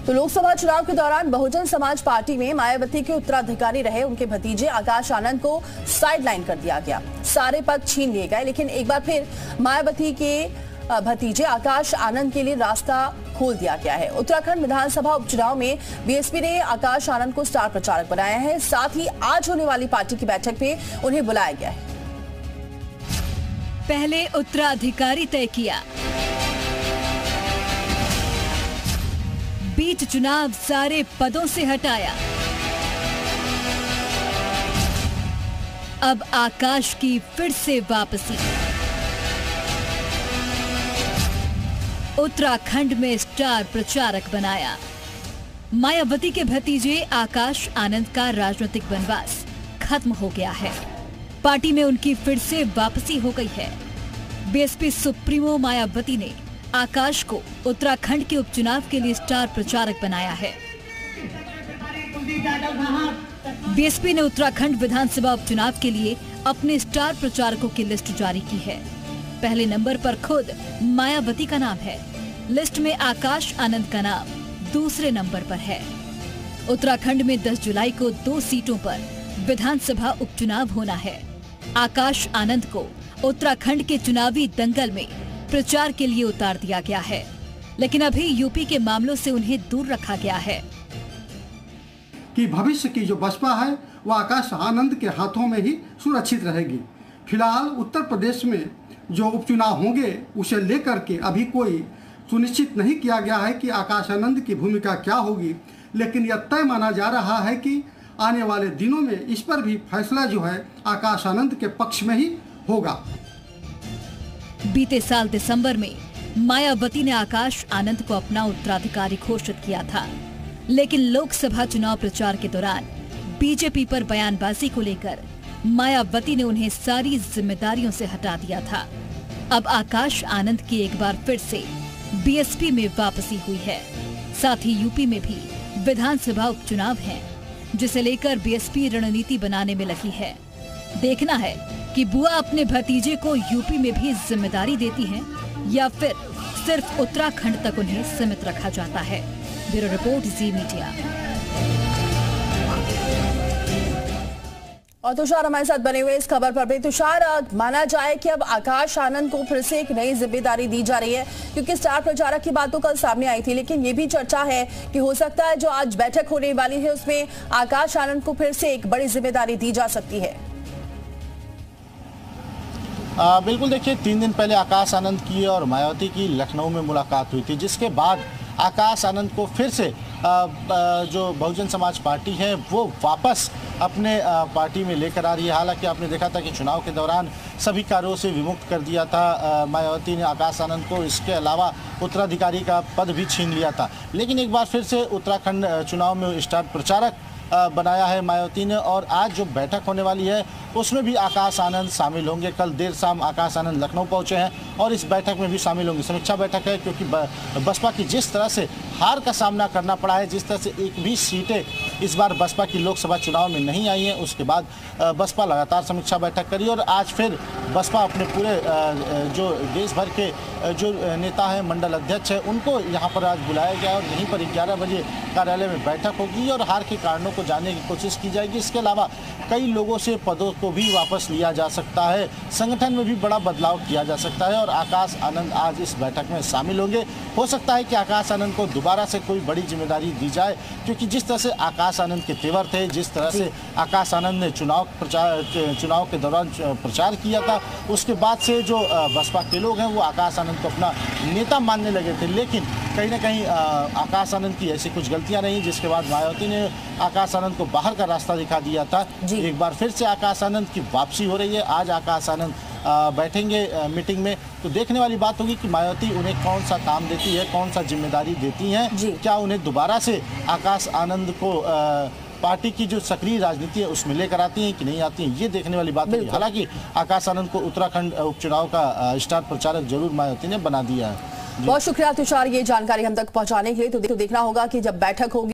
तो लोकसभा चुनाव के दौरान बहुजन समाज पार्टी में मायावती के उत्तराधिकारी रहे उनके भतीजे आकाश आनंद को साइडलाइन कर दिया गया। सारे पद छीन लिए गए, लेकिन एक बार फिर मायावती के भतीजे आकाश आनंद के लिए रास्ता खोल दिया गया है। उत्तराखंड विधानसभा उपचुनाव में बीएसपी ने आकाश आनंद को स्टार प्रचारक बनाया है। साथ ही आज होने वाली पार्टी की बैठक में उन्हें बुलाया गया है। पहले उत्तराधिकारी तय किया, बीच चुनाव सारे पदों से हटाया। अब आकाश की फिर से वापसी। उत्तराखंड में स्टार प्रचारक बनाया। मायावती के भतीजे आकाश आनंद का राजनीतिक वनवास खत्म हो गया है। पार्टी में उनकी फिर से वापसी हो गई है। बीएसपी सुप्रीमो मायावती ने आकाश को उत्तराखंड के उपचुनाव के लिए स्टार प्रचारक बनाया है। बीएसपी ने उत्तराखंड विधानसभा उपचुनाव के लिए अपने स्टार प्रचारकों की लिस्ट जारी की है। पहले नंबर पर खुद मायावती का नाम है। लिस्ट में आकाश आनंद का नाम दूसरे नंबर पर है। उत्तराखंड में 10 जुलाई को 2 सीटों पर विधानसभा उपचुनाव होना है। आकाश आनंद को उत्तराखंड के चुनावी दंगल में प्रचार के लिए उतार दिया गया है, लेकिन अभी यूपी के मामलों से उन्हें दूर रखा गया है। कि भविष्य की जो बसपा है वह आकाश आनंद के हाथों में ही सुरक्षित रहेगी। फिलहाल उत्तर प्रदेश में जो उपचुनाव होंगे उसे लेकर के अभी कोई सुनिश्चित नहीं किया गया है कि आकाश आनंद की भूमिका क्या होगी, लेकिन यह तय माना जा रहा है कि आने वाले दिनों में इस पर भी फैसला जो है आकाश आनंद के पक्ष में ही होगा। बीते साल दिसंबर में मायावती ने आकाश आनंद को अपना उत्तराधिकारी घोषित किया था, लेकिन लोकसभा चुनाव प्रचार के दौरान बीजेपी पर बयानबाजी को लेकर मायावती ने उन्हें सारी जिम्मेदारियों से हटा दिया था। अब आकाश आनंद की एक बार फिर से बीएसपी में वापसी हुई है। साथ ही यूपी में भी विधानसभा उपचुनाव हैं, जिसे लेकर बीएसपी रणनीति बनाने में लगी है। देखना है कि बुआ अपने भतीजे को यूपी में भी जिम्मेदारी देती हैं या फिर सिर्फ उत्तराखंड तक उन्हें सीमित रखा जाता है। ब्यूरो रिपोर्ट, जी मीडिया। और तुषार हमारे साथ बने हुए इस खबर पर भी। तुषार, माना जाए कि अब आकाश आनंद को फिर से एक नई जिम्मेदारी दी जा रही है, क्योंकि स्टार प्रचारक की बात तो कल सामने आई थी, लेकिन ये भी चर्चा है कि हो सकता है जो आज बैठक होने वाली है उसमें आकाश आनंद को फिर से एक बड़ी जिम्मेदारी दी जा सकती है। बिल्कुल, देखिए 3 दिन पहले आकाश आनंद की और मायावती की लखनऊ में मुलाकात हुई थी, जिसके बाद आकाश आनंद को फिर से जो बहुजन समाज पार्टी है वो वापस अपने पार्टी में लेकर आ रही है। हालांकि आपने देखा था कि चुनाव के दौरान सभी कार्यों से विमुक्त कर दिया था मायावती ने आकाश आनंद को। इसके अलावा उत्तराधिकारी का पद भी छीन लिया था, लेकिन एक बार फिर से उत्तराखंड चुनाव में स्टार प्रचारक बनाया है मायावती ने। और आज जो बैठक होने वाली है उसमें भी आकाश आनंद शामिल होंगे। कल देर शाम आकाश आनंद लखनऊ पहुंचे हैं और इस बैठक में भी शामिल होंगे। समीक्षा बैठक है, क्योंकि बसपा की जिस तरह से हार का सामना करना पड़ा है, जिस तरह से एक भी सीटें इस बार बसपा की लोकसभा चुनाव में नहीं आई हैं, उसके बाद बसपा लगातार समीक्षा बैठक करी और आज फिर बसपा अपने पूरे जो देश भर के जो नेता हैं, मंडल अध्यक्ष हैं, उनको यहाँ पर आज बुलाया गया और यहीं पर 11 बजे कार्यालय में बैठक होगी और हार के कारणों को जानने की कोशिश की जाएगी। इसके अलावा कई लोगों से पदों को भी वापस लिया जा सकता है, संगठन में भी बड़ा बदलाव किया जा सकता है और आकाश आनंद आज इस बैठक में शामिल होंगे। हो सकता है कि आकाश आनंद को दोबारा से कोई बड़ी जिम्मेदारी दी जाए, क्योंकि जिस तरह से आकाश आनंद के तेवर थे, जिस तरह से आकाश आनंद ने चुनाव के दौरान प्रचार किया था, उसके बाद से जो बसपा के लोग हैं वो आकाश आनंद को अपना नेता मानने लगे थे। लेकिन कहीं ना कहीं आकाश आनंद की ऐसी कुछ गलतियां रही, जिसके बाद मायावती ने आकाश आनंद को बाहर का रास्ता दिखा दिया था। एक बार फिर से आकाश आनंद की वापसी हो रही है। आज आकाश आनंद बैठेंगे मीटिंग में, तो देखने वाली बात होगी कि मायावती उन्हें कौन सा काम देती है, कौन सा जिम्मेदारी देती हैं। क्या उन्हें दोबारा से आकाश आनंद को पार्टी की जो सक्रिय राजनीति है उसमें लेकर आती हैं कि नहीं आती हैं, ये देखने वाली बात है। हालांकि आकाश आनंद को उत्तराखंड उपचुनाव का स्टार प्रचारक जरूर मायावती ने बना दिया है। बहुत शुक्रिया तुषार, ये जानकारी हम तक पहुंचाने के लिए। तो देखना होगा कि जब बैठक होगी